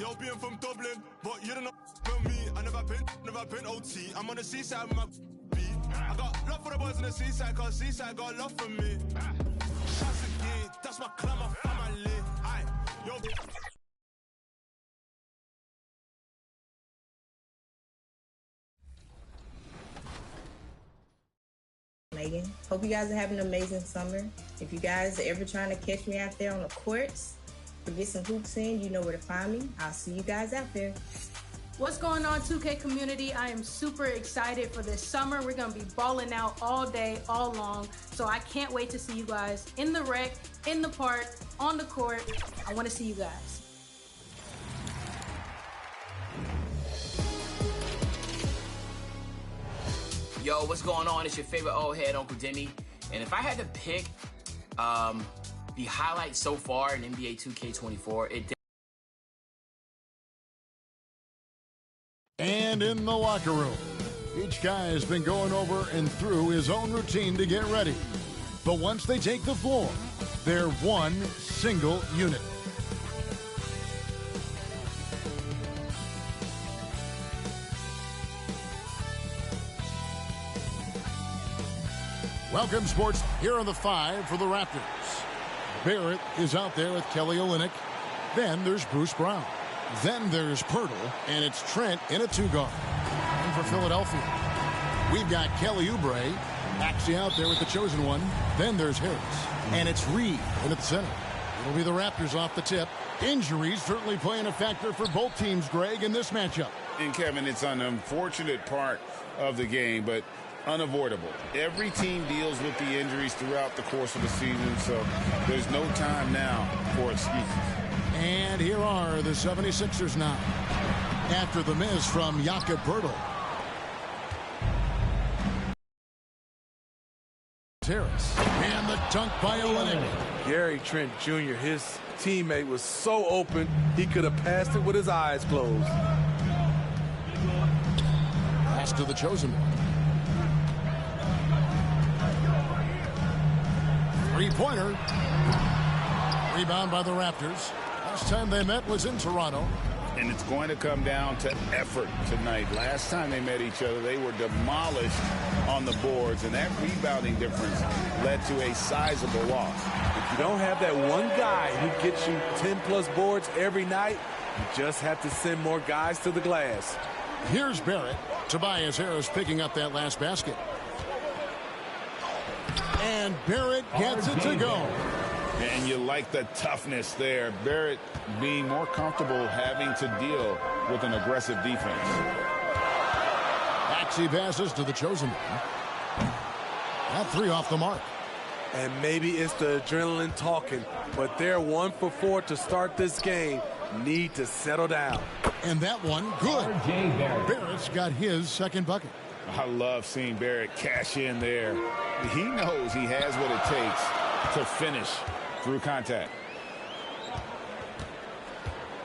Yo, being from Dublin, but you don't know about me. I never been OT. I'm on the seaside with my beat. I got love for the boys in the seaside, cause seaside got love for me. Shots again, that's my clan, my family. Aye, yo. Megan. Hope you guys are having an amazing summer. If you guys are ever trying to catch me out there on the courts or get some hoops in, you know where to find me. I'll see you guys out there. What's going on, 2K community? I am super excited for this summer. We're going to be balling out all day, all long. So I can't wait to see you guys in the rec, in the park, on the court. I want to see you guys. Yo, what's going on? It's your favorite old head, Uncle Demi. And if I had to pick the highlight so far in NBA 2K24, And in the locker room, each guy has been going over and through his own routine to get ready. But once they take the floor, they're one single unit. Welcome, sports. Here are the five for the Raptors. Barrett is out there with Kelly Olynyk. Then there's Bruce Brown. Then there's Pirtle, and it's Trent in a two-guard. And for Philadelphia, we've got Kelly Oubre actually out there with the chosen one. Then there's Harris, and it's Reed in at the center. It'll be the Raptors off the tip. Injuries certainly playing a factor for both teams, Greg, in this matchup. And, Kevin, it's an unfortunate part of the game, but unavoidable. Every team deals with the injuries throughout the course of the season, so there's no time now for excuses. And here are the 76ers now. After the miss from Jakob Poeltl. Harris. And the dunk by Olynyk. Gary Trent Jr., his teammate, was so open, he could have passed it with his eyes closed. Pass to the chosen one. Three-pointer. Rebound by the Raptors. Last time they met was in Toronto. And it's going to come down to effort tonight. Last time they met each other, they were demolished on the boards, and that rebounding difference led to a sizable loss. If you don't have that one guy who gets you 10-plus boards every night, you just have to send more guys to the glass. Here's Barrett. Tobias Harris picking up that last basket. And Barrett gets it to go. And you like the toughness there. Barrett being more comfortable having to deal with an aggressive defense. Maxey passes to the chosen one. That three off the mark. And maybe it's the adrenaline talking, but they're 1 for 4 to start this game. Need to settle down. And that one, good. Barrett's got his second bucket. I love seeing Barrett cash in there. He knows he has what it takes to finish through contact.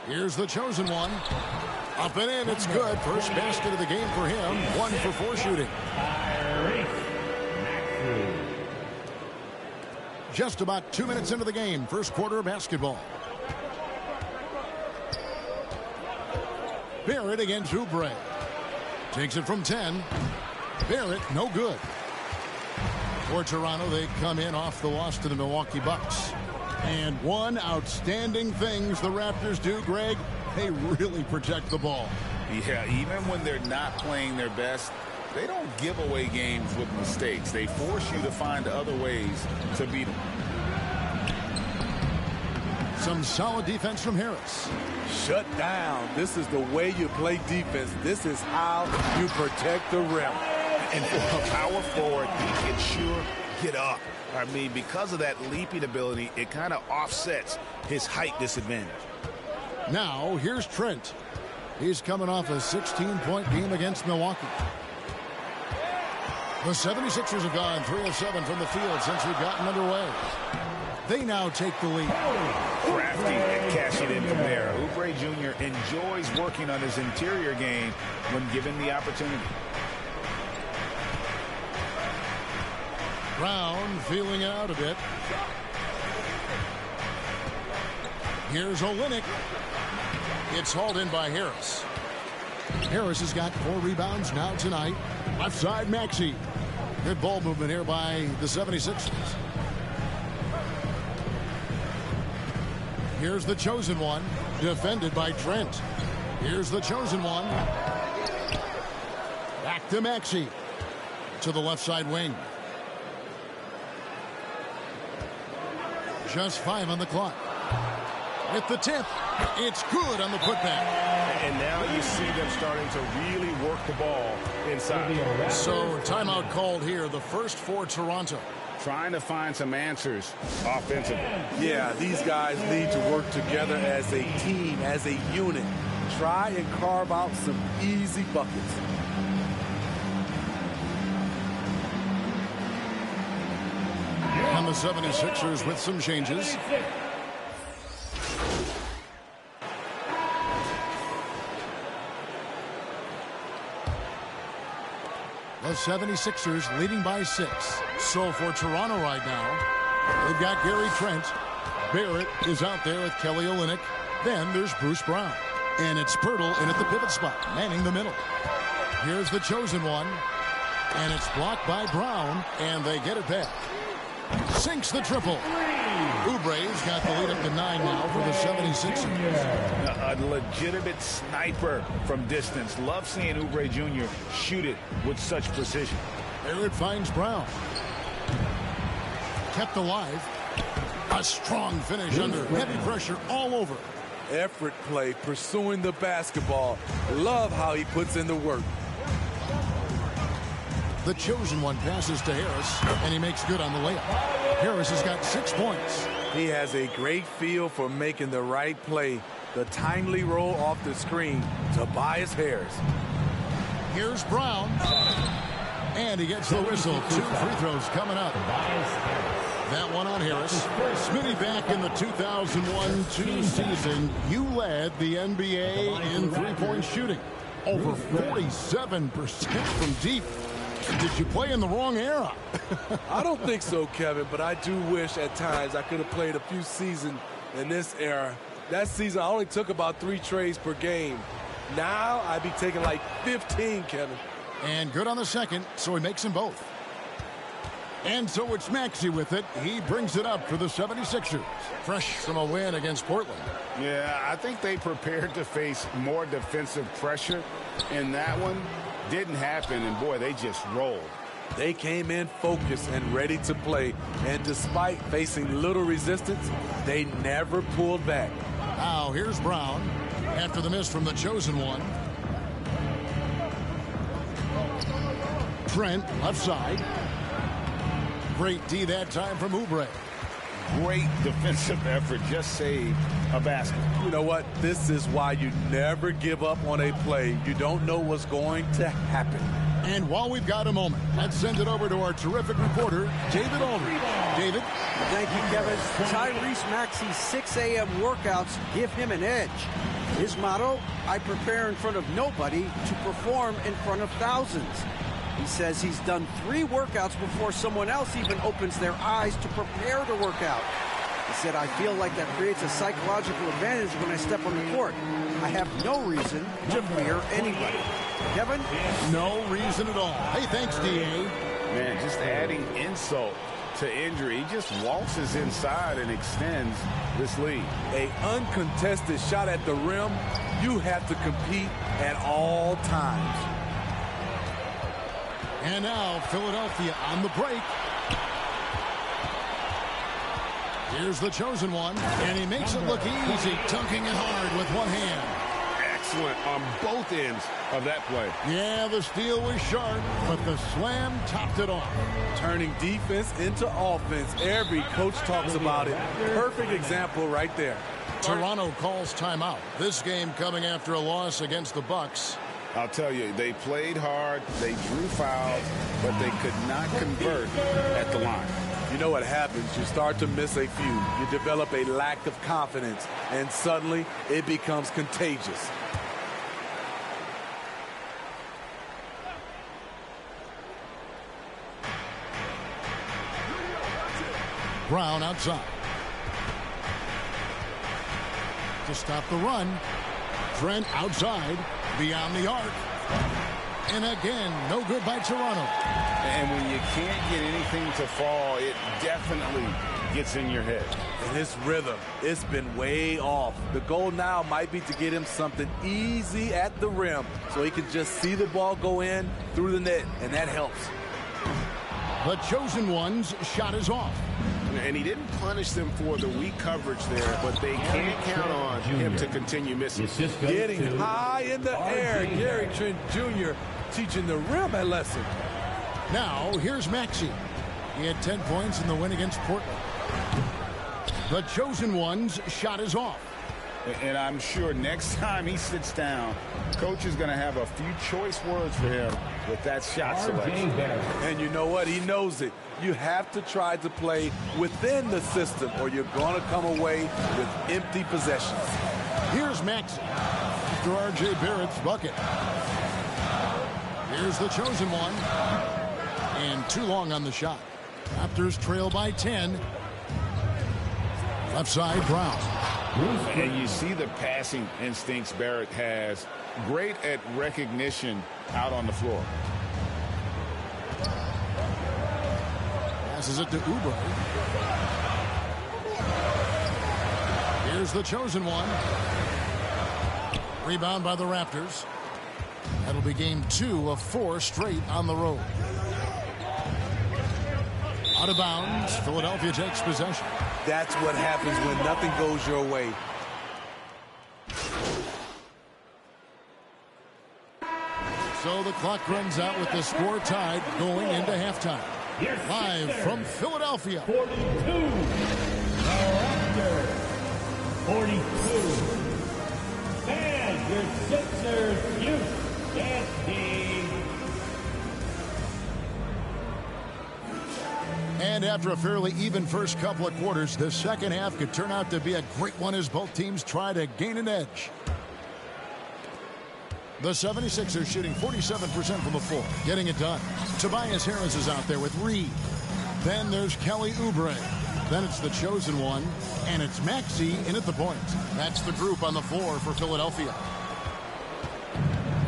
Here's the chosen one. Up and in, it's good. First basket of the game for him. 1 for 4 shooting. Just about 2 minutes into the game. First quarter of basketball. Barrett against Oubre. Takes it from 10. Barrett, no good. For Toronto, they come in off the loss to the Milwaukee Bucks. And one outstanding things the Raptors do, Greg, they really protect the ball. Yeah, even when they're not playing their best, they don't give away games with mistakes. They force you to find other ways to beat them. Some solid defense from Harris. Shut down. This is the way you play defense. This is how you protect the rim. And for a power forward, he can sure get up. I mean, because of that leaping ability, it kind of offsets his height disadvantage. Now, here's Trent. He's coming off a 16-point game against Milwaukee. The 76ers have gone 3 of 7 from the field since we've gotten underway. They now take the lead. Crafty and cashing in from there. Oubre Jr. enjoys working on his interior game when given the opportunity. Brown feeling it out a bit. Here's Olynyk. It's hauled in by Harris. Harris has got 4 rebounds now tonight. Left side, Maxey. Good ball movement here by the 76ers. Here's the chosen one, defended by Trent. Here's the chosen one. Back to Maxey. To the left side wing. Just 5 on the clock. With the tip, it's good on the putback. And now you see them starting to really work the ball inside. So timeout called here, the first for Toronto. Trying to find some answers offensively. Yeah, these guys need to work together as a team, as a unit. Try and carve out some easy buckets. And the 76ers with some changes. The 76ers leading by 6. So for Toronto right now, they've got Gary Trent. Barrett is out there with Kelly Olynyk. Then there's Bruce Brown. And it's Pirtle in at the pivot spot, manning the middle. Here's the chosen one. And it's blocked by Brown, and they get it back. Sinks the triple. Oubre's got the lead up to 9 now for the 76ers. A legitimate sniper from distance. Love seeing Oubre Jr. shoot it with such precision. Barrett finds Brown. Kept alive. A strong finish under heavy pressure all over. Effort play, pursuing the basketball. Love how he puts in the work. The chosen one passes to Harris, and he makes good on the layup. Harris has got 6 points. He has a great feel for making the right play. The timely roll off the screen. Tobias Harris. Here's Brown. And he gets the whistle. 2 free throws coming up. That one on Harris. Smitty, back in the 2001-2 season, you led the NBA in three-point shooting. Over 47% from deep. Did you play in the wrong era? I don't think so, Kevin, but I do wish at times I could have played a few seasons in this era. That season, I only took about 3 trades per game. Now, I'd be taking like 15, Kevin. And good on the second, so he makes them both. And so it's Maxey with it. He brings it up for the 76ers. Fresh from a win against Portland. Yeah, I think they prepared to face more defensive pressure in that one. Didn't happen, and boy, they just rolled. They came in focused and ready to play, and despite facing little resistance, they never pulled back. Now here's Brown after the miss from the chosen one. Trent, left side. Great D that time from Oubre. Great defensive effort, just saved a basket. You know what? This is why you never give up on a play. You don't know what's going to happen. And while we've got a moment, let's send it over to our terrific reporter, David Aldridge. David? Thank you, Kevin. Tyrese Maxey's 6 a.m. workouts give him an edge. His motto, I prepare in front of nobody to perform in front of thousands. He says he's done 3 workouts before someone else even opens their eyes to prepare to work out. He said, I feel like that creates a psychological advantage when I step on the court. I have no reason to fear anybody. Kevin? No reason at all. Hey, thanks, D.A. Man, just adding insult to injury. He just waltzes inside and extends this lead. An uncontested shot at the rim, you have to compete at all times. And now Philadelphia on the break. Here's the chosen one, and he makes it look easy, dunking it hard with one hand. Excellent on both ends of that play. Yeah, the steal was sharp, but the slam topped it off. Turning defense into offense. Every coach talks about it. Perfect example right there. Toronto calls timeout. This game coming after a loss against the Bucks. I'll tell you, they played hard, they drew fouls, but they could not convert at the line. You know what happens? You start to miss a few. You develop a lack of confidence, and suddenly it becomes contagious. Brown outside. To stop the run. Trent outside, beyond the arc. And again, no good by Toronto. And when you can't get anything to fall, it definitely gets in your head. And his rhythm, it's been way off. The goal now might be to get him something easy at the rim so he can just see the ball go in through the net, and that helps. The chosen one's shot is off. And he didn't punish them for the weak coverage there, but they can't count on him to continue missing. Getting high in the air, Gary Trent Jr. teaching the rim a lesson. Now, here's Maxey. He had 10 points in the win against Portland. The chosen one's shot is off. And I'm sure next time he sits down, coach is going to have a few choice words for him with that shot selection. And you know what? He knows it. You have to try to play within the system or you're going to come away with empty possessions. Here's Maxey after R.J. Barrett's bucket. Here's the chosen one. And too long on the shot. Raptors trail by 10. Left side, Brown. And you see the passing instincts Barrett has. Great at recognition out on the floor. Passes it to Oubre. Here's the chosen one. Rebound by the Raptors. That'll be game 2 of 4 straight on the road. Out of bounds, Philadelphia takes possession. That's what happens when nothing goes your way. So the clock runs out with the score tied going into halftime. Live from Philadelphia. 42. Raptors. 42. And your Sixers, you can't be. And after a fairly even first couple of quarters, the second half could turn out to be a great one as both teams try to gain an edge. The 76ers shooting 47% from the floor, getting it done. Tobias Harris is out there with Reed. Then there's Kelly Oubre. Then it's the chosen one, and it's Maxey in at the point. That's the group on the floor for Philadelphia.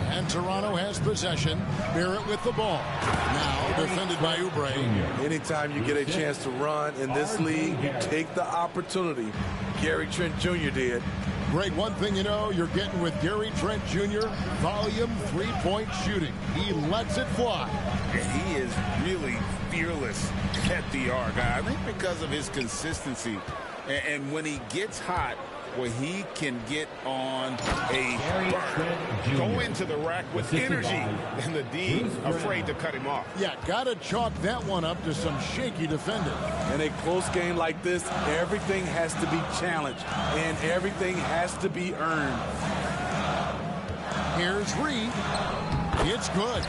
And Toronto has possession. Barrett with the ball. Now defended by Oubre. Anytime you get a chance to run in this league, you take the opportunity. Gary Trent Jr. did. Greg, one thing you know you're getting with Gary Trent Jr., volume three-point shooting. He lets it fly. And he is really fearless at the arc. I think because of his consistency. And when he gets hot, well, he can get on a burn, go into the rack with energy, and the D afraid to cut him off. Yeah, got to chalk that one up to some shaky defending. In a close game like this, everything has to be challenged, and everything has to be earned. Here's Reed. It's good.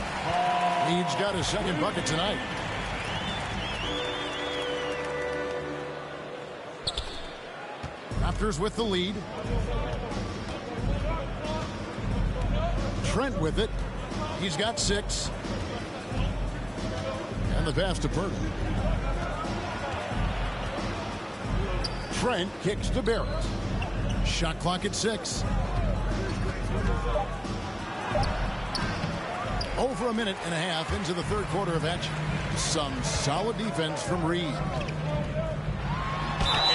Reed's got his second bucket tonight. Raptors with the lead. Trent with it. He's got 6. And the pass to Purtle. Trent kicks to Barrett. Shot clock at 6. Over a minute and a half into the third quarter of action. Some solid defense from Reed.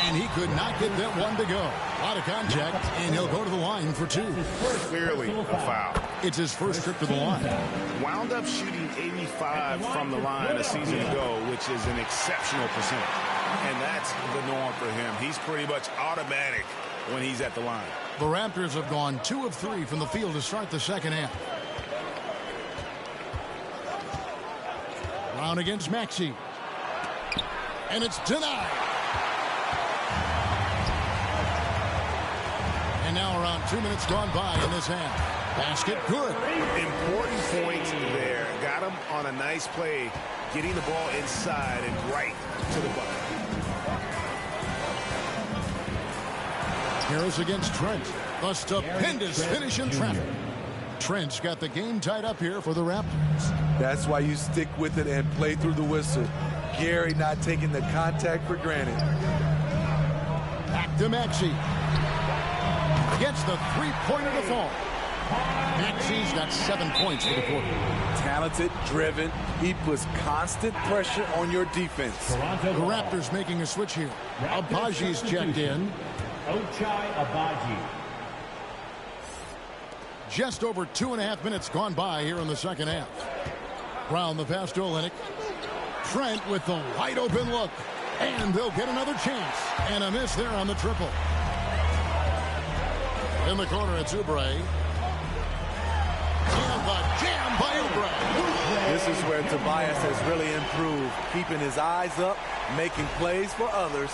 And he could not get that one to go. A lot of contact, and he'll go to the line for 2. Clearly a foul. It's his first trip to the line. Wound up shooting 85 from the line a season ago, which is an exceptional percentage. And that's the norm for him. He's pretty much automatic when he's at the line. The Raptors have gone 2 of 3 from the field to start the second half. Brown against Maxey. And it's denied. And now around 2 minutes gone by in this half. Basket good. Important point there. Got him on a nice play, getting the ball inside and right to the bucket. Harris against Trent. A stupendous finish in traffic. Trent's got the game tied up here for the Raptors. That's why you stick with it and play through the whistle. Gary not taking the contact for granted. Back to Maxey. Gets the three-pointer to fall. Maxey's got 7 points for the quarter. Talented, driven. He puts constant pressure on your defense. The Raptors making a switch here. Abaji's checked in. Ochai Agbaji. Just over 2.5 minutes gone by here in the second half. Brown the pass to Olynyk. Trent with the wide open look. And they'll get another chance. And a miss there on the triple. In the corner, it's Oubre. And the jam by Oubre. This is where Tobias has really improved, keeping his eyes up, making plays for others.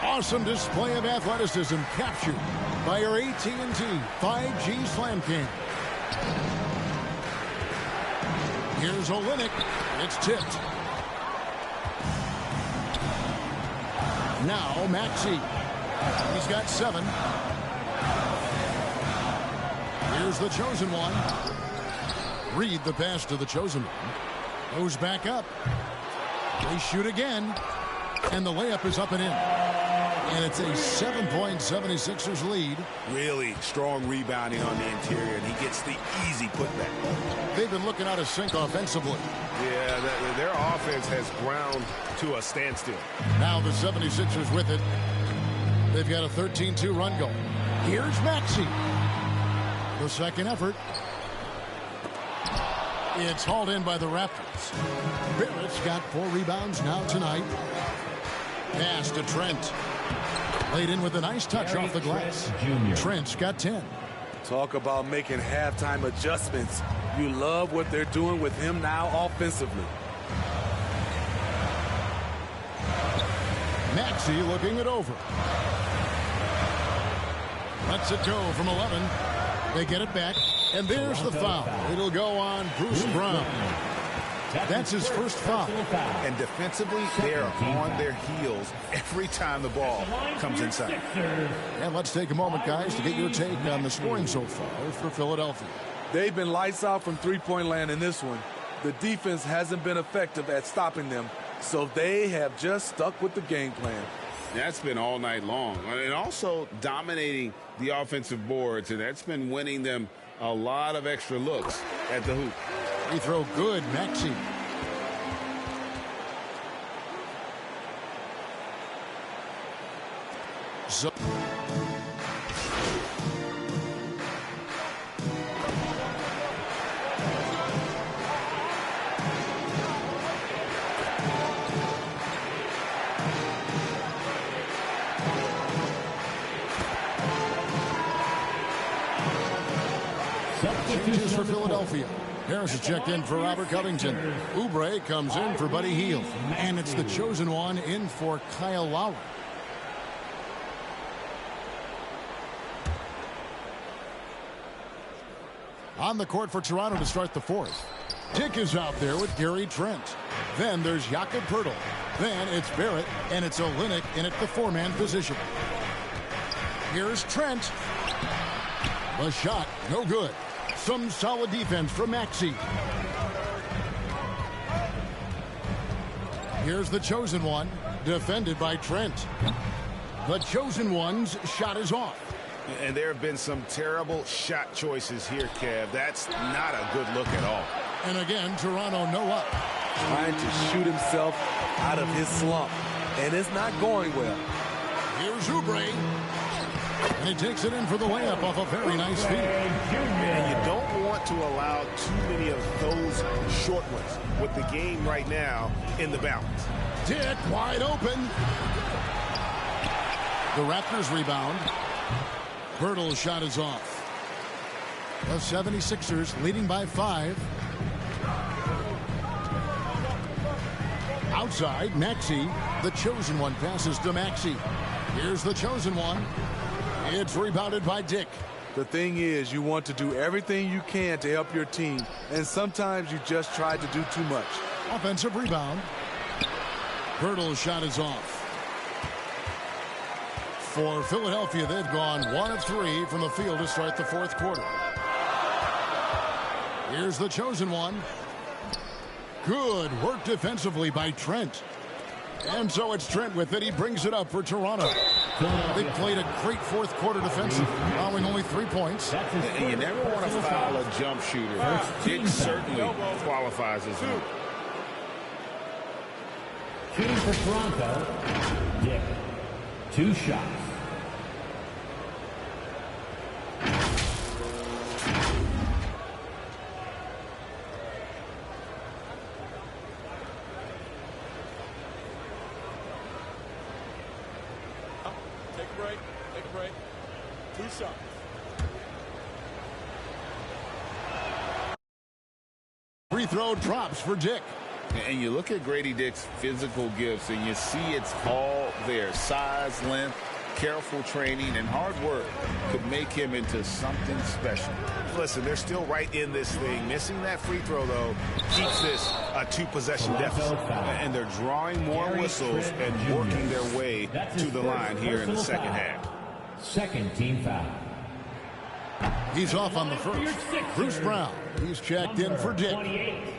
Awesome display of athleticism captured by your AT&T 5G Slam Cam. Here's Olynyk. It's tipped. Now Maxey. He's got 7. Here's the chosen one. Read the pass to the chosen one. Goes back up. They shoot again. And the layup is up and in. And it's a 7-point 76ers lead. Really strong rebounding on the interior, and he gets the easy putback. They've been looking out of sync offensively. Yeah, their offense has ground to a standstill. Now the 76ers with it. They've got a 13-2 run going. Here's Maxey. The second effort. It's hauled in by the Raptors. Barrett's got 4 rebounds now tonight. Pass to Trent. Laid in with a nice touch off the glass. Trent's got 10. Talk about making halftime adjustments. You love what they're doing with him now offensively. Maxey looking it over. Lets it go from 11. They get it back, and there's the foul. It'll go on Bruce Brown. That's his first foul. And defensively, they're on their heels every time the ball comes inside. And let's take a moment, guys, to get your take on the scoring so far for Philadelphia. They've been lights out from three-point land in this one. The defense hasn't been effective at stopping them, so they have just stuck with the game plan. That's been all night long. And also dominating the offensive boards, and that's been winning them a lot of extra looks at the hoop. Free throw good, Maxey. So changes for Philadelphia. Harris is checked in for Robert Covington. Oubre comes in for Buddy Hield. And it's the chosen one in for Kyle Lowry. On the court for Toronto to start the fourth. Dick is out there with Gary Trent. Then there's Jakob Poeltl. Then it's Barrett, and it's Olynyk in at the 4-man position. Here's Trent. The shot, no good. Some solid defense from Maxey. Here's the chosen one, defended by Trent. The chosen one's shot is off. And there have been some terrible shot choices here, Kev. That's not a good look at all. And again, Toronto no up. Trying to shoot himself out of his slump, and it's not going well. Here's Oubre. And he takes it in for the layup off a very nice feed. And you don't want to allow too many of those short ones with the game right now in the balance. Dick wide open. The Raptors rebound. Poeltl's shot is off. The 76ers leading by 5. Outside, Maxey. The chosen one passes to Maxey. Here's the chosen one. It's rebounded by Dick. The thing is, you want to do everything you can to help your team, and sometimes you just try to do too much. Offensive rebound. Poeltl's shot is off. For Philadelphia, they've gone 1 of 3 from the field to start the fourth quarter. Here's the chosen one. Good work defensively by Trent. And so it's Trent with it. He brings it up for Toronto. They played a great fourth quarter defensive, allowing only 3 points. And you never want to foul a jump shooter. Dick certainly qualifies as one. Shooting for Toronto, Dick. 2 shots. Take a break. 2 shots. Free throw drops for Dick. And you look at Grady Dick's physical gifts, and you see it's all there. Size, length, careful training, and hard work could make him into something special. Listen, they're still right in this thing. Missing that free throw, though, keeps this a 2-possession deficit. And they're drawing more whistles and working their way to the line here in the second half. Second team foul. He's off on the first. Bruce Brown. He's checked in for Dick. 28.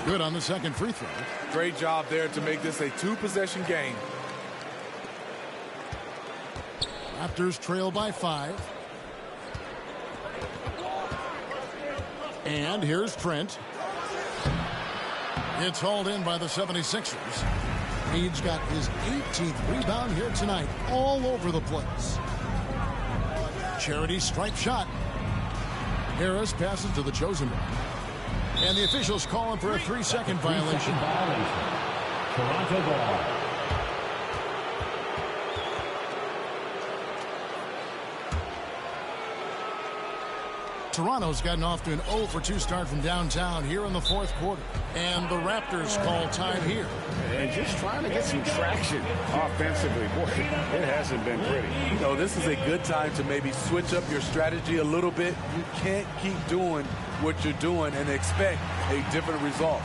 Good on the second free throw. Great job there to make this a 2-possession game. Raptors trail by 5. And here's Trent. It's hauled in by the 76ers. Reed's got his 18th rebound here tonight, all over the place. Charity stripe shot. Harris passes to the chosen one. And the officials call him for a 3-second violation. Toronto ball. Toronto's gotten off to an 0 for 2 start from downtown here in the fourth quarter. And the Raptors call time here. And just trying to get some traction offensively. Boy, it hasn't been pretty. You know, this is a good time to maybe switch up your strategy a little bit. You can't keep doing what you're doing and expect a different result.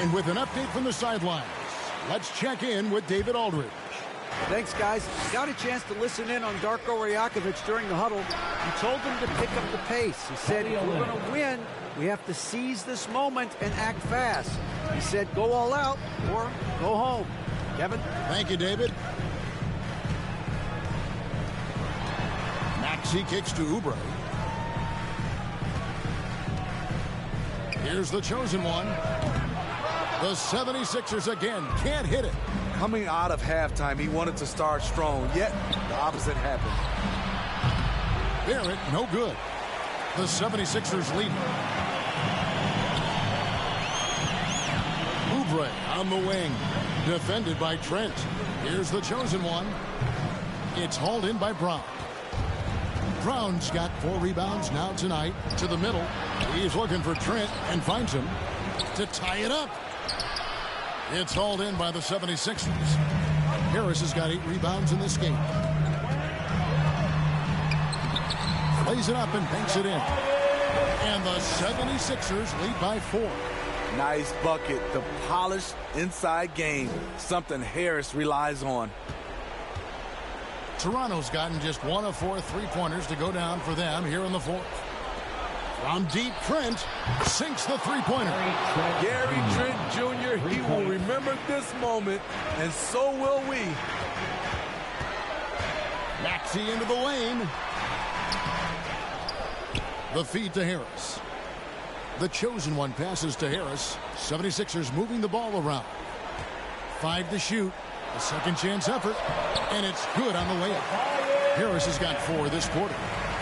And with an update from the sidelines, let's check in with David Aldridge. Thanks, guys. Got a chance to listen in on Darko Rajakovic during the huddle. He told them to pick up the pace. He said, if we're going to win, we have to seize this moment and act fast. He said, go all out or go home. Kevin? Thank you, David. Maxey kicks to Oubre. Here's the chosen one. The 76ers again can't hit it. Coming out of halftime, he wanted to start strong, yet the opposite happened. Barrett, no good. The 76ers lead. Oubre on the wing. Defended by Trent. Here's the chosen one. It's hauled in by Brown. Brown's got 4 rebounds now tonight. To the middle. He's looking for Trent and finds him to tie it up. It's hauled in by the 76ers. Harris has got 8 rebounds in this game. Plays it up and banks it in. And the 76ers lead by 4. Nice bucket. The polished inside game. Something Harris relies on. Toronto's gotten just 1 of 4 3-pointers to go down for them here in the fourth. From deep, Trent sinks the 3-pointer. Gary Trent Jr., he will remember this moment, and so will we. Maxey into the lane. The feed to Harris. The chosen one passes to Harris. 76ers moving the ball around. 5 to shoot. A second chance effort. And it's good on the way up. Harris has got 4 this quarter.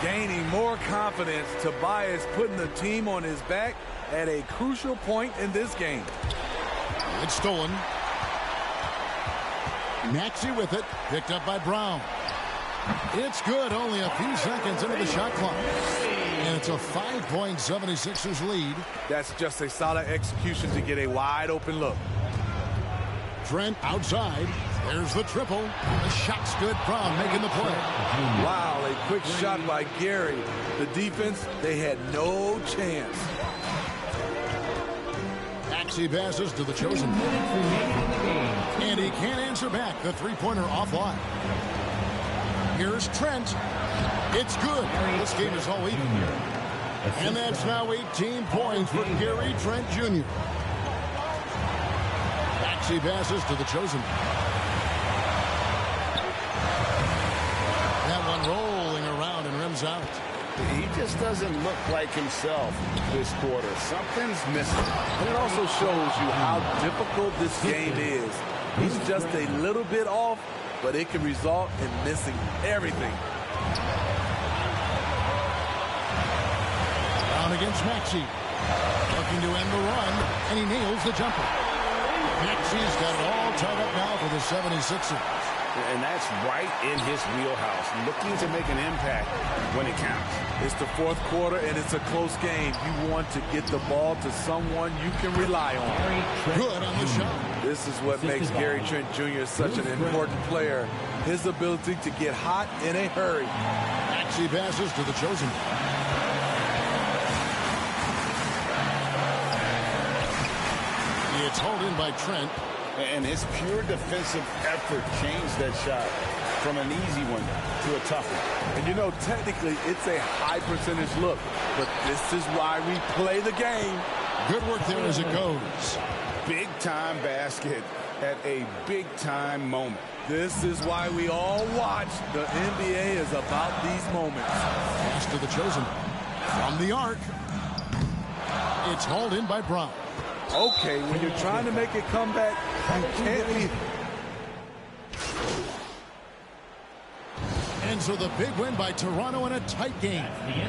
Gaining more confidence. Tobias putting the team on his back at a crucial point in this game. It's stolen. Maxey with it. Picked up by Brown. It's good. Only a few seconds into the shot clock. And it's a 5-point 76ers lead. That's just a solid execution to get a wide open look. Trent outside. There's the triple. The shot's good. Brown making the play. Wow, a quick shot by Gary. The defense, they had no chance. Maxey passes to the chosen one. And he can't answer back. The 3-pointer offline. Here's Trent. It's good. This game is all even. And that's now 18 points for Gary Trent Jr. Maxey passes to the chosen. That one rolling around and rims out. He just doesn't look like himself this quarter. Something's missing. And it also shows you how difficult this game is. He's just a little bit off, but it can result in missing everything. Down against Maxey. Looking to end the run, and he nails the jumper. Maxey's got it all tied up now for the 76ers. And that's right in his wheelhouse, looking to make an impact when it counts. It's the fourth quarter, and it's a close game. You want to get the ball to someone you can rely on. Good on the shot. This is what makes Gary Trent Jr. such an important player. His ability to get hot in a hurry. Maxey passes to the chosen. It's hauled in by Trent. And his pure defensive effort changed that shot from an easy one to a tough one. And you know, technically, it's a high percentage look, but this is why we play the game. Good work there as it goes. Big time basket at a big time moment. This is why we all watch. The NBA is about these moments. Pass to the chosen. From the arc. It's hauled in by Brown. Okay, when you're trying to make a comeback, you can't be. And so the big win by Toronto in a tight game.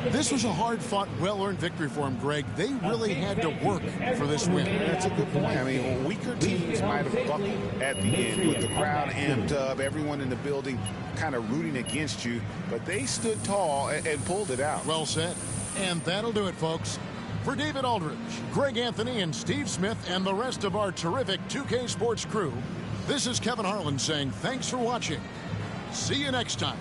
This was a hard-fought, well-earned victory for them, Greg. They really had to work for this win. That's a good point. I mean, weaker teams might have buckled at the end with the crowd amped up, everyone in the building kind of rooting against you, but they stood tall and pulled it out. Well said. And that'll do it, folks. For David Aldridge, Greg Anthony, and Steve Smith, and the rest of our terrific 2K Sports crew, this is Kevin Harlan saying thanks for watching. See you next time.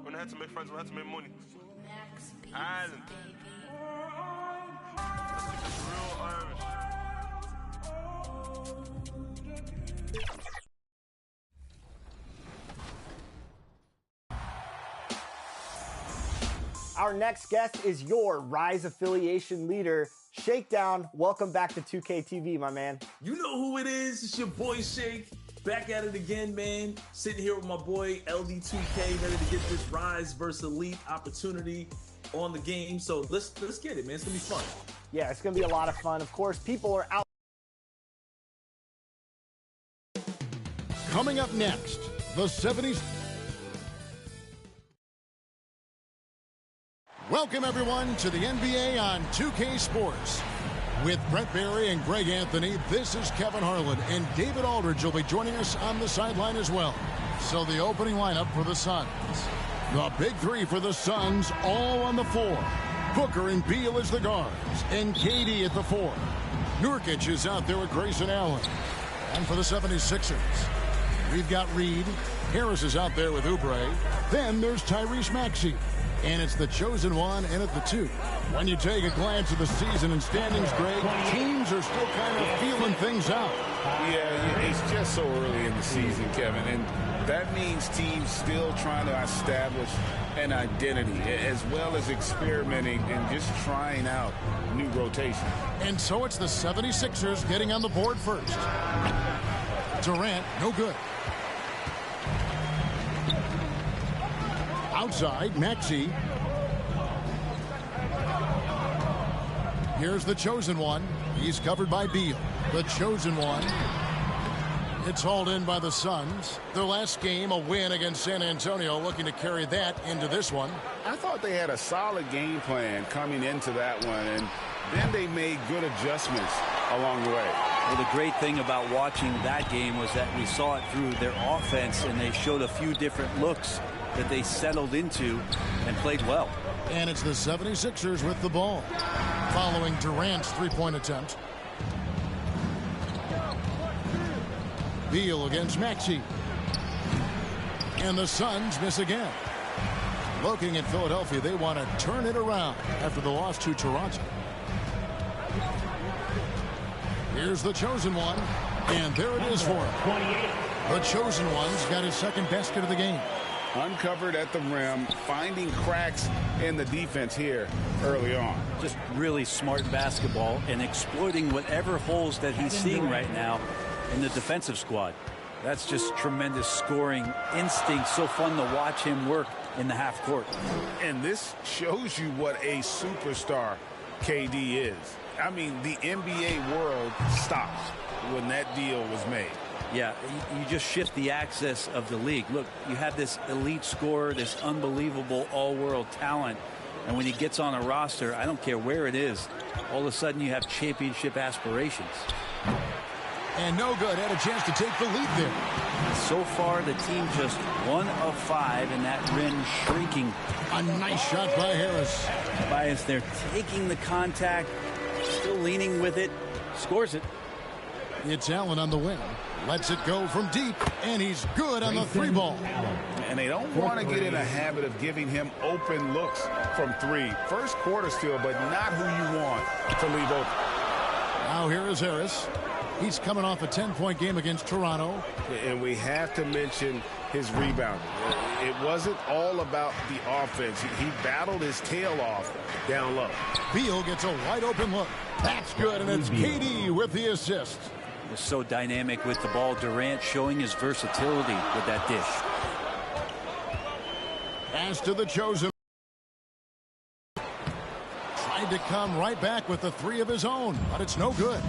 When I had to make friends, when I had to make money. Island. That's real Irish. Our next guest is your Rise affiliation leader, Shakedown. Welcome back to 2K TV, my man. You know who it is. It's your boy Shake. Back at it again, man. Sitting here with my boy LD2K, ready to get this Rise versus Elite opportunity on the game. So let's get it, man. It's gonna be fun. Yeah, it's gonna be a lot of fun. Of course, people are out. Coming up next, the 70s. Welcome, everyone, to the NBA on 2K Sports. With Brent Barry and Greg Anthony, this is Kevin Harlan, and David Aldridge will be joining us on the sideline as well. So the opening lineup for the Suns. The big three for the Suns, all on the floor. Booker and Beal as the guards, and KD at the 4. Nurkic is out there with Grayson Allen. And for the 76ers, we've got Reed. Harris is out there with Oubre. Then there's Tyrese Maxey. And it's the chosen one in at the 2. When you take a glance at the season and standings, Greg, teams are still kind of feeling things out. Yeah, it's just so early in the season, Kevin, and that means teams still trying to establish an identity as well as experimenting and just trying out new rotation. And so it's the 76ers getting on the board first. Durant, no good. Outside, Maxey. Here's the chosen one. He's covered by Beal. The chosen one. It's hauled in by the Suns. Their last game, a win against San Antonio, looking to carry that into this one. I thought they had a solid game plan coming into that one, and then they made good adjustments along the way. Well, the great thing about watching that game was that we saw it through their offense, and they showed a few different looks that they settled into and played well. And it's the 76ers with the ball following Durant's three-point attempt. Beal against Maxey. And the Suns miss again. Looking at Philadelphia, they want to turn it around after the loss to Toronto. Here's the chosen one, and there it is for him. The chosen one's got his second basket of the game. Uncovered at the rim, finding cracks in the defense here early on. Just really smart basketball and exploiting whatever holes that he's seeing right now in the defensive squad. That's just tremendous scoring instinct. So fun to watch him work in the half court. And this shows you what a superstar KD is. I mean, the NBA world stopped when that deal was made. Yeah, you just shift the axis of the league. Look, you have this elite scorer, this unbelievable all-world talent, and when he gets on a roster, I don't care where it is, all of a sudden you have championship aspirations. And no good. Had a chance to take the lead there. So far, the team just 1 of 5, and that rim shrinking. A nice shot by Harris. Bias there, taking the contact, still leaning with it, scores it. It's Allen on the wing. Lets it go from deep, and he's good on the three ball. And they don't want to get in a habit of giving him open looks from three. First quarter still, but not who you want to leave open. Now here is Harris. He's coming off a 10-point game against Toronto. And we have to mention his rebounding. It wasn't all about the offense. He battled his tail off down low. Beal gets a wide open look. That's good, and it's KD with the assist. Was so dynamic with the ball. Durant showing his versatility with that dish. Pass to the chosen. Tried to come right back with the three of his own, but it's no good.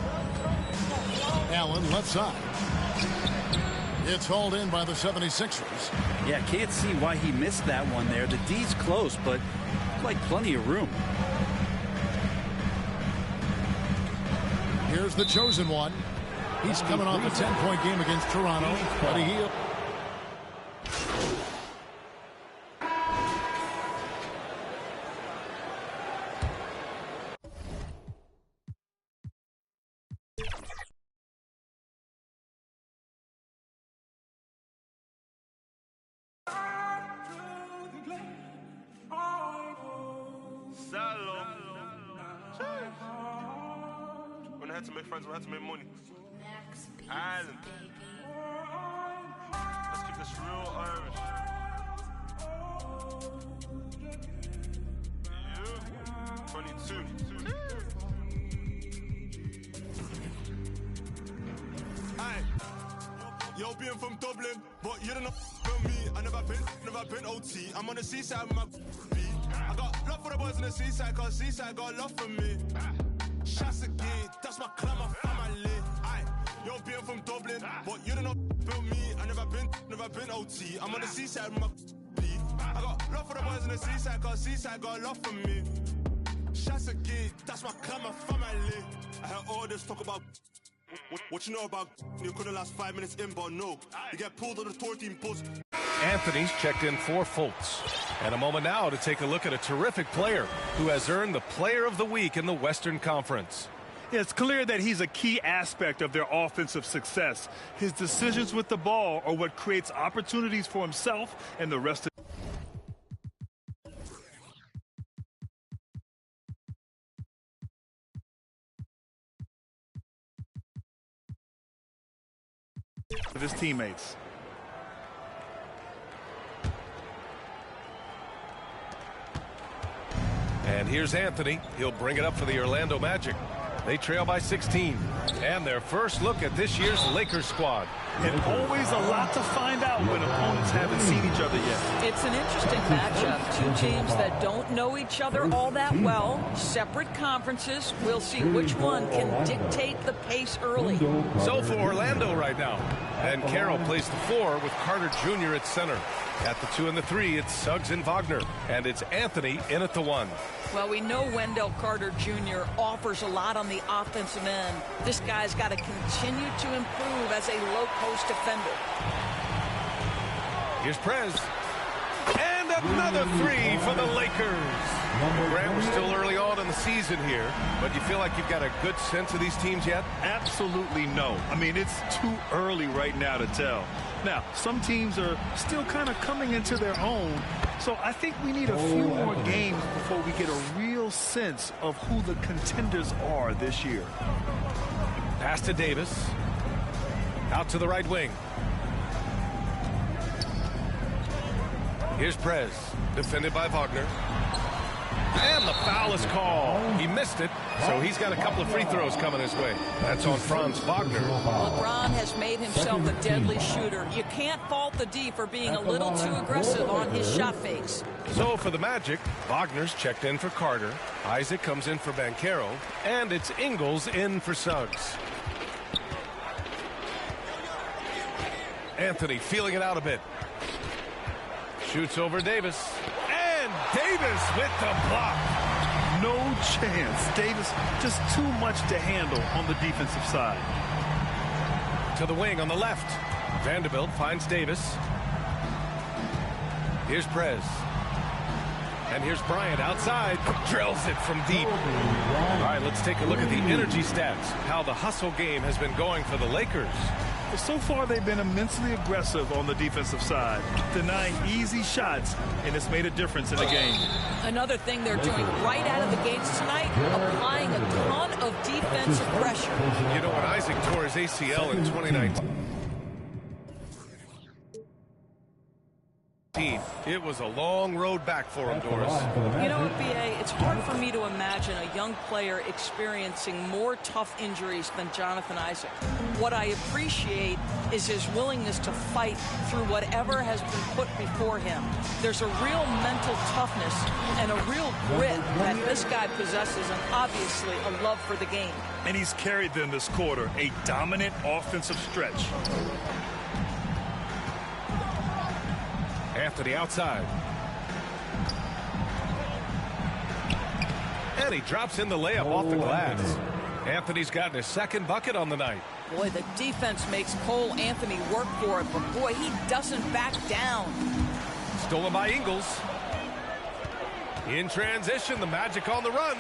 Allen left side. It's hauled in by the 76ers. Yeah, can't see why he missed that one there. The D's close, but like plenty of room. Here's the chosen one. He's coming off a 10-point game against Toronto, but he When I had to make friends, when I had to make money. Island. Let's keep this real Irish. Yeah. 22. Aye. Yo, being from Dublin, but you don't know me. I never been OT. I'm on the seaside with my beat. I got love for the boys on the seaside, cause seaside got love for me. Shots again, that's my clan, my family. Aye, yo, being from Dublin, but you don't know about me. I never been OT. I'm on the seaside with my beat. I got love for the boys on the seaside, cause seaside got love for me. Shots again, that's my clan, my family. I heard all this talk about what you know about. You couldn't last 5 minutes in, but no, you get pulled on the tour team bus. Anthony's checked in for Fultz. And a moment now to take a look at a terrific player who has earned the Player of the Week in the Western Conference. Yeah, it's clear that he's a key aspect of their offensive success. His decisions with the ball are what creates opportunities for himself and the rest of his teammates. And here's Anthony. He'll bring it up for the Orlando Magic. They trail by 16. And their first look at this year's Lakers squad. and always a lot to find out when opponents haven't seen each other yet. It's an interesting matchup. Two teams that don't know each other all that well, separate conferences. We'll see which one can dictate the pace early. So for Orlando right now. And Carroll plays the 4 with Carter Jr. at center. At the 2 and the 3, it's Suggs and Wagner. And it's Anthony in at the 1. Well, we know Wendell Carter Jr. offers a lot on the offensive end. This guy's got to continue to improve as a low-post defender. Here's Prez. And another 3 for the Lakers. Grant, we're still early on in the season here, but you feel like you've got a good sense of these teams yet? Absolutely no. I mean, it's too early right now to tell. Now, some teams are still kind of coming into their own, so I think we need a few more games before we get a real sense of who the contenders are this year. Pass to Davis. Out to the right wing. Here's Prez, defended by Wagner. And the foul is called. He missed it, so he's got a couple of free throws coming his way. That's on Franz Wagner. LeBron has made himself a deadly shooter. You can't fault the D for being a little too aggressive on his shot fakes. So for the Magic, Wagner's checked in for Carter. Isaac comes in for Banchero. And it's Ingles in for Suggs. Anthony feeling it out a bit. Shoots over Davis. And Davis with the block. No chance. Davis just too much to handle on the defensive side. To the wing on the left. Vanderbilt finds Davis. Here's Prez. And here's Bryant outside. Drills it from deep. All right, let's take a look at the energy stats. How the hustle game has been going for the Lakers. But so far, they've been immensely aggressive on the defensive side, denying easy shots, and it's made a difference in the game. Another thing they're doing right out of the gates tonight, applying a ton of defensive pressure. You know, when Isaac tore his ACL in 2019, it was a long road back for him, Doris. You know what, B.A., it's hard for me to imagine a young player experiencing more tough injuries than Jonathan Isaac. What I appreciate is his willingness to fight through whatever has been put before him. There's a real mental toughness and a real grit that this guy possesses, and obviously a love for the game. And he's carried them this quarter, a dominant offensive stretch. Anthony outside. And he drops in the layup off the glass. Anthony's gotten his second bucket on the night. Boy, the defense makes Cole Anthony work for it, but boy, he doesn't back down. Stolen by Ingles. In transition, the Magic on the run.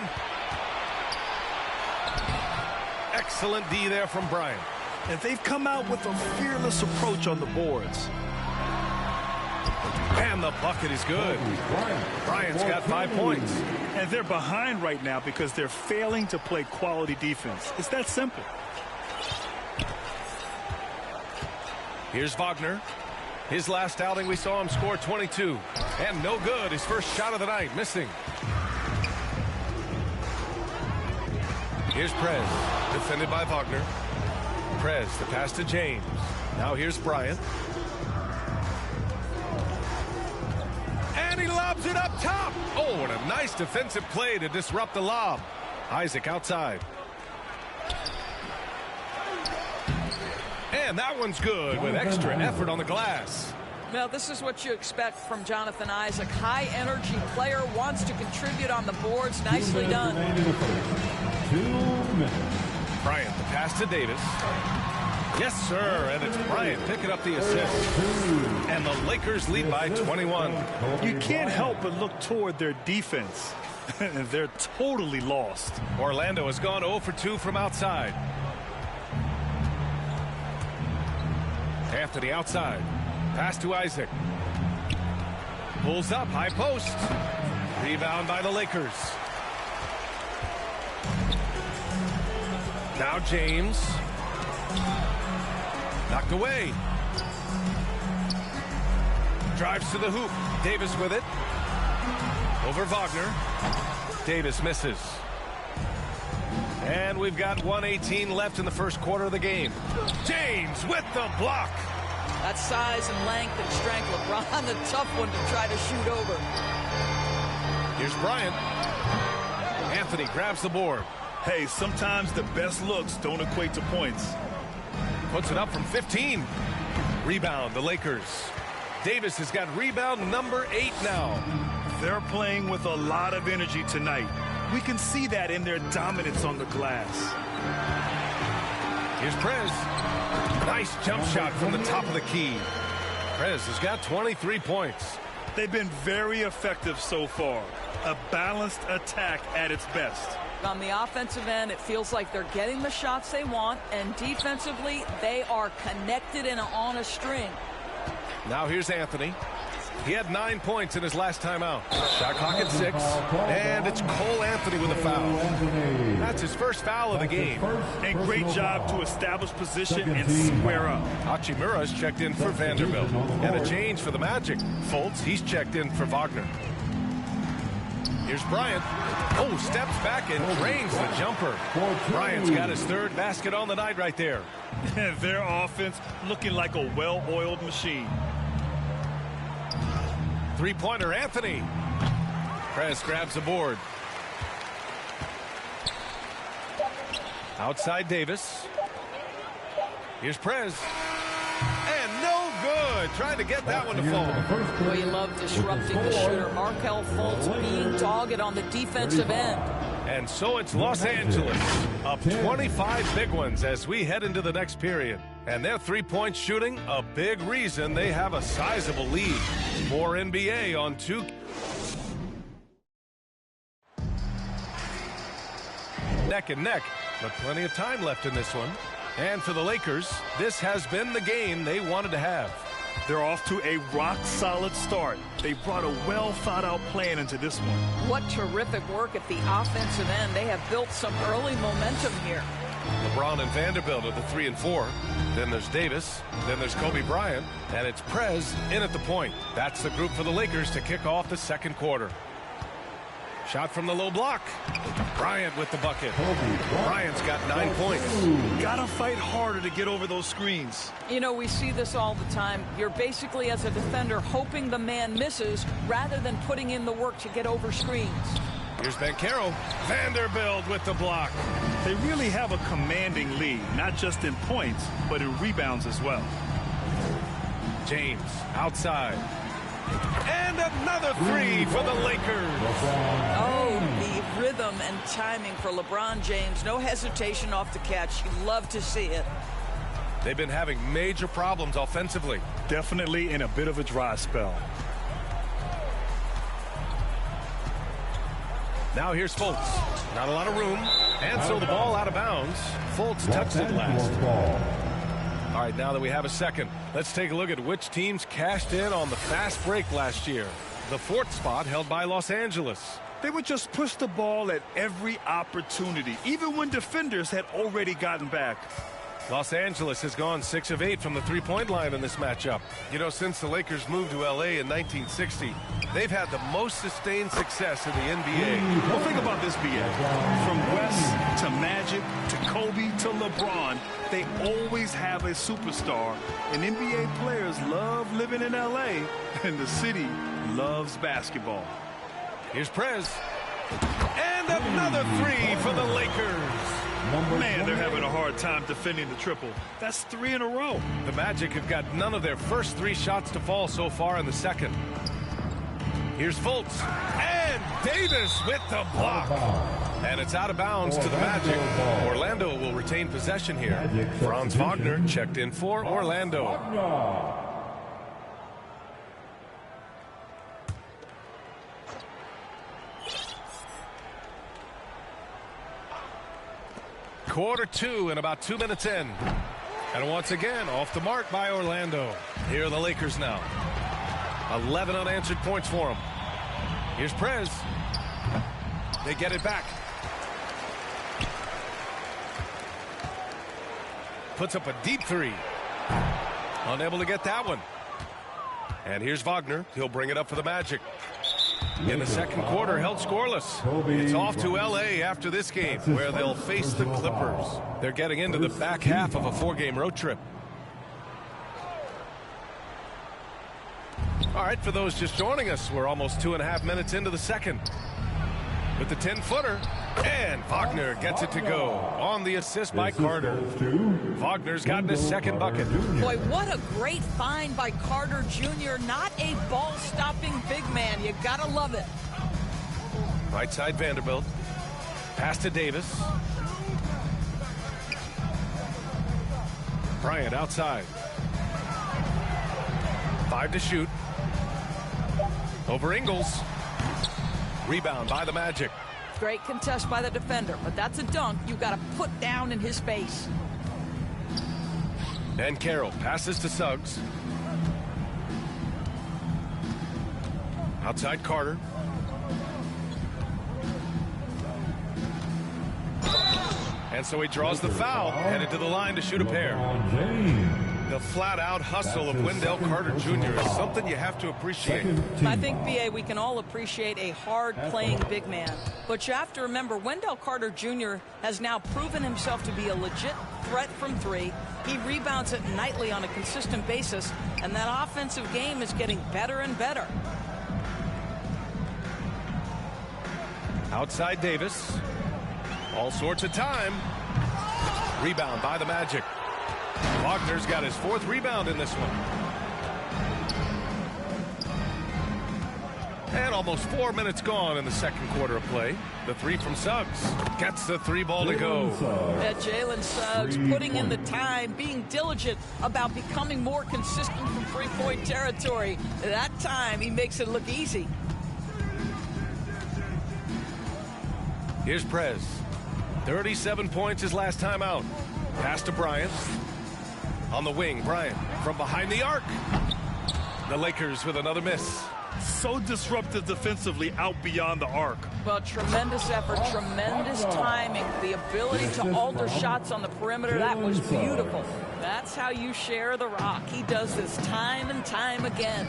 Excellent D there from Bryant. And they've come out with a fearless approach on the boards. And the bucket is good. Bryant's got 5 points. And they're behind right now because they're failing to play quality defense. It's that simple. Here's Wagner. His last outing, we saw him score 22. And no good. His first shot of the night, missing. Here's Prez, defended by Wagner. Prez, the pass to James. Now here's Bryant. And he lobs it up top. Oh, what a nice defensive play to disrupt the lob. Isaac outside. And that one's good with extra effort on the glass. Well, this is what you expect from Jonathan Isaac. High-energy player, wants to contribute on the boards. Nicely done. Bryant, the pass to Davis. Yes, sir, and it's Bryant picking up the assist. And the Lakers lead by 21. You can't help but look toward their defense. They're totally lost. Orlando has gone 0 for 2 from outside. Anthony outside. Pass to Isaac. Pulls up, high post. Rebound by the Lakers. Now James. Knocked away. Drives to the hoop. Davis with it. Over Wagner. Davis misses. And we've got 1:18 left in the first quarter of the game. James with the block. That size and length and strength, LeBron, the tough one to try to shoot over. Here's Bryant. Anthony grabs the board. Hey, sometimes the best looks don't equate to points. Puts it up from 15. Rebound, the Lakers. Davis has got rebound number 8 now. They're playing with a lot of energy tonight. We can see that in their dominance on the glass. Here's Prez. Nice jump shot from the top of the key. Prez has got 23 points. They've been very effective so far. A balanced attack at its best. On the offensive end, it feels like they're getting the shots they want, and defensively, they are connected and on a string. Now here's Anthony. He had 9 points in his last time out. Shot clock at 6, and it's Cole Anthony with a foul. That's his first foul of the game. And great job to establish position and square up. Hachimura's checked in for Vanderbilt. And a change for the Magic. Fultz, he's checked in for Wagner. Here's Bryant. Oh, steps back and drains the jumper. Bryant's got his 3rd basket on the night right there. Their offense looking like a well-oiled machine. Three-pointer, Anthony. Press grabs the board. Outside Davis. Here's Prez. And no good. Trying to get that one to fall. Well, you love disrupting the shooter. Markelle Fultz being dogged on the defensive end. And so it's Los Angeles up 25 big ones as we head into the next period. And their three-point shooting, a big reason they have a sizable lead. More NBA on 2. Neck and neck, but plenty of time left in this one. And for the Lakers, this has been the game they wanted to have. They're off to a rock-solid start. They brought a well-thought-out plan into this one. What terrific work at the offensive end. They have built some early momentum here. LeBron and Vanderbilt are the 3 and 4. Then there's Davis. Then there's Kobe Bryant. And it's Prez in at the point. That's the group for the Lakers to kick off the second quarter. Shot from the low block. Bryant with the bucket. Bryant's got 9 points. Gotta fight harder to get over those screens. You know, we see this all the time. You're basically, as a defender, hoping the man misses rather than putting in the work to get over screens. Here's Banchero. Vanderbilt with the block. They really have a commanding lead, not just in points, but in rebounds as well. James outside. And another 3 for the Lakers. Oh, the rhythm and timing for LeBron James. No hesitation off the catch. You love to see it. They've been having major problems offensively. Definitely in a bit of a dry spell. Now here's Fultz. Not a lot of room. And so the ball out of bounds. Fultz touched it last. All right, now that we have a second, let's take a look at which teams cashed in on the fast break last year. The 4th spot held by Los Angeles. They would just push the ball at every opportunity, even when defenders had already gotten back. Los Angeles has gone 6 of 8 from the three-point line in this matchup. You know, since the Lakers moved to L.A. in 1960, they've had the most sustained success in the NBA. Well, think about this, BA. From West to Magic to Kobe to LeBron, they always have a superstar. And NBA players love living in L.A., and the city loves basketball. Here's Prez. And another 3 for the Lakers. Man, they're having a hard time defending the triple. That's 3 in a row. The Magic have got none of their first 3 shots to fall so far in the second. Here's Fultz. And Davis with the block. And it's out of bounds to the Magic. Orlando will retain possession here. Franz Wagner checked in for Orlando. Quarter 2 and about 2 minutes in. And once again, off the mark by Orlando. Here are the Lakers now. 11 unanswered points for them. Here's Prez. They get it back. Puts up a deep 3. Unable to get that one. And here's Wagner. He'll bring it up for the Magic. in the second quarter held scoreless. It's off to L.A. after this game, where they'll face the Clippers. They're getting into the back half of a 4-game road trip. All right, for those just joining us, we're almost 2.5 minutes into the second. With the 10-footer, and Wagner gets it to go on the assist by Carter. Wagner's gotten his second bucket. Boy, what a great find by Carter Jr. Not a ball-stopping big man. You gotta love it. Right side Vanderbilt. Pass to Davis. Bryant outside. 5 to shoot. Over Ingles. Rebound by the Magic. Great contest by the defender, but that's a dunk you got to put down in his face. And Carroll passes to Suggs. Outside Carter. And so he draws the foul, headed to the line to shoot a pair. The flat-out hustle of Wendell Carter Jr. is something you have to appreciate. I think, B.A., we can all appreciate a hard-playing big man. But you have to remember, Wendell Carter Jr. has now proven himself to be a legit threat from three. He rebounds it nightly on a consistent basis, and that offensive game is getting better and better. Outside Davis. All sorts of time. Rebound by the Magic. Wagner's got his 4th rebound in this one. And almost 4 minutes gone in the second quarter of play. The 3 from Suggs gets the 3 ball to go. Yeah, Jalen Suggs putting in the time, being diligent about becoming more consistent from three-point territory. That time, he makes it look easy. Here's Prez. 37 points his last time out. Pass to Bryant. On the wing, Bryant from behind the arc. The Lakers with another miss. So disruptive defensively out beyond the arc. Well, tremendous effort, tremendous timing, the ability to alter shots on the perimeter. That was beautiful. That's how you share the rock. He does this time and time again.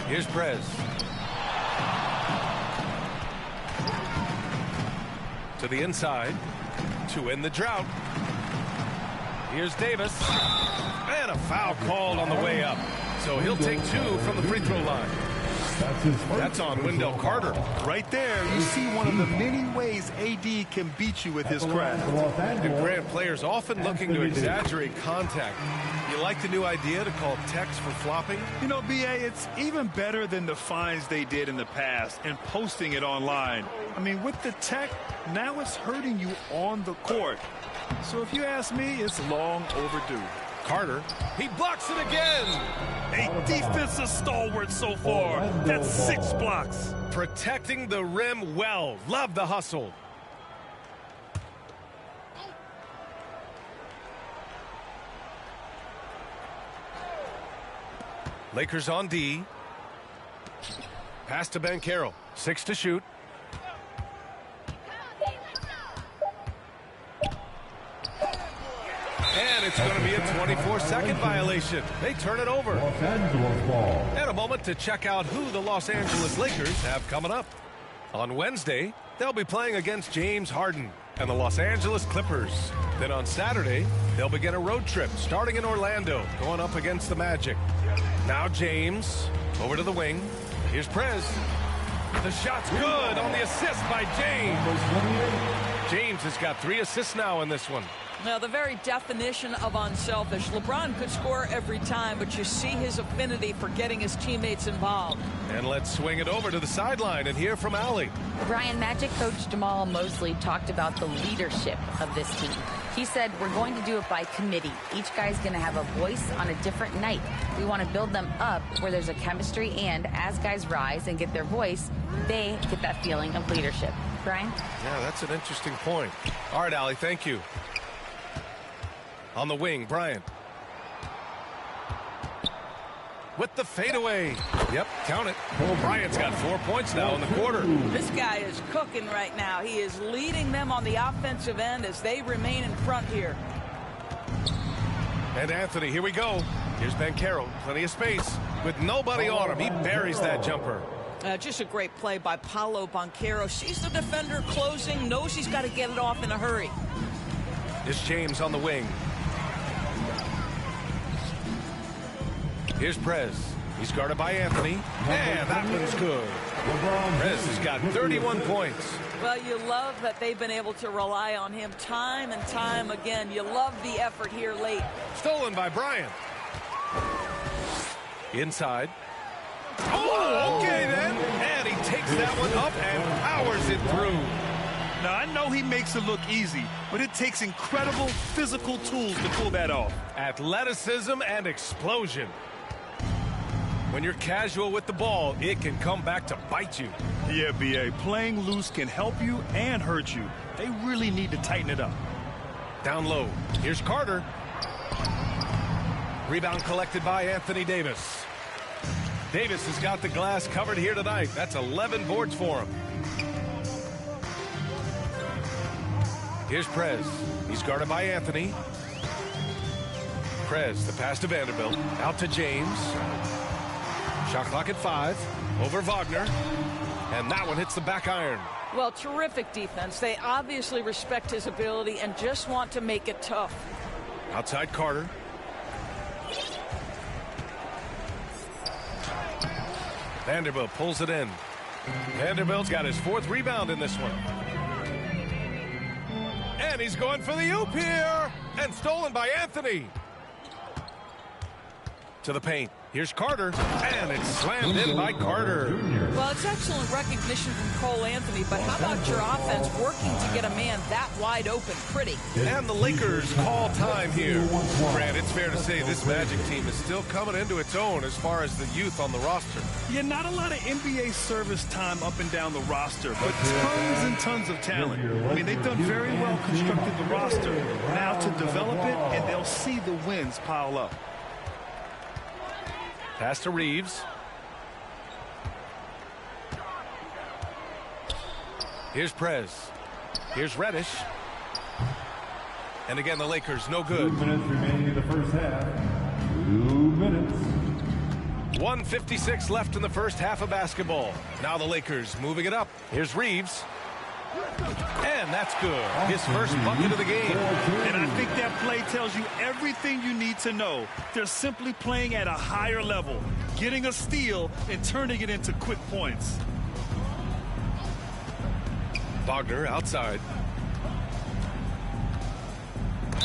Here's Prez. To the inside to end the drought. Here's Davis. And a foul called on the way up. So he'll take 2 from the free throw line. That's on Wendell Carter. Right there, you see one of the many ways AD can beat you with his craft. And Grant, players often looking to exaggerate contact. You like the new idea to call techs for flopping? You know, B.A., it's even better than the fines they did in the past and posting it online. I mean, with the tech, now it's hurting you on the court. So if you ask me, it's long overdue. Carter, he blocks it again. A defensive stalwart so far. That's 6 blocks. Protecting the rim well. Love the hustle. Lakers on D. Pass to Banchero. 6 to shoot. And it's going to be a 24-second violation. They turn it over. And a moment to check out who the Los Angeles Lakers have coming up. On Wednesday, they'll be playing against James Harden and the Los Angeles Clippers. Then on Saturday, they'll begin a road trip starting in Orlando, going up against the Magic. Now James, over to the wing. Here's Prez. The shot's good on the assist by James. James has got 3 assists now in this one. Now, the very definition of unselfish. LeBron could score every time, but you see his affinity for getting his teammates involved. And let's swing it over to the sideline and hear from Allie. Brian, Magic coach Jamal Mosley talked about the leadership of this team. He said, we're going to do it by committee. Each guy's going to have a voice on a different night. We want to build them up where there's a chemistry, and as guys rise and get their voice, they get that feeling of leadership. Brian? Yeah, that's an interesting point. All right, Allie, thank you. On the wing, Bryant. With the fadeaway. Yep, count it. Bryant's got 4 points now in the quarter. This guy is cooking right now. He is leading them on the offensive end as they remain in front here. And Anthony, here we go. Here's Banchero. Plenty of space. With nobody on him, he buries that jumper. Just a great play by Paolo Banchero. Sees the defender closing, knows he's got to get it off in a hurry. It's James on the wing. Here's Prez. He's guarded by Anthony. And that one's good. Prez has got 31 points. Well, you love that they've been able to rely on him time and time again. You love the effort here late. Stolen by Bryant. Inside. Oh, okay then. And he takes that one up and powers it through. Now, I know he makes it look easy, but it takes incredible physical tools to pull that off. Athleticism and explosion. When you're casual with the ball, it can come back to bite you. Yeah, B.A., playing loose can help you and hurt you. They really need to tighten it up. Down low. Here's Carter. Rebound collected by Anthony Davis. Davis has got the glass covered here tonight. That's 11 boards for him. Here's Prez. He's guarded by Anthony. Prez, the pass to Vanderbilt. Out to James. Shot clock at 5. Over Wagner. And that one hits the back iron. Well, terrific defense. They obviously respect his ability and just want to make it tough. Outside Carter. Vanderbilt pulls it in. Vanderbilt's got his 4th rebound in this one. And he's going for the oop here. And stolen by Anthony. To the paint. Here's Carter. And it's slammed in by Carter. Well, it's excellent recognition from Cole Anthony, but how about your offense working to get a man that wide open? Pretty. And the Lakers call time here. Grant, it's fair to say this Magic team is still coming into its own as far as the youth on the roster. Yeah, not a lot of NBA service time up and down the roster, but tons and tons of talent. I mean, they've done very well constructed the roster. Now to develop it, and they'll see the wins pile up. Pass to Reeves. Here's Prez. Here's Reddish. And again, the Lakers, no good. 2 minutes remaining in the first half. 2 minutes. 1:56 left in the first half of basketball. Now the Lakers moving it up. Here's Reeves. And that's good. His first bucket of the game. And I think that play tells you everything you need to know. They're simply playing at a higher level, getting a steal and turning it into quick points. Wagner outside.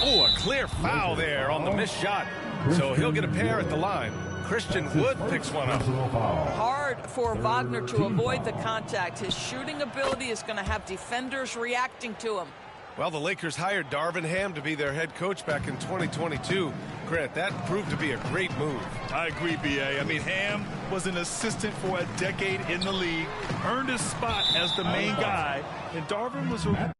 Oh, a clear foul there on the missed shot. So he'll get a pair at the line. Christian Wood picks one up. Hard for Wagner to avoid the contact. His shooting ability is going to have defenders reacting to him. Well, the Lakers hired Darvin Ham to be their head coach back in 2022. Grant, that proved to be a great move. I agree, B.A. I mean, Ham was an assistant for a decade in the league, earned his spot as the main guy, and Darvin was a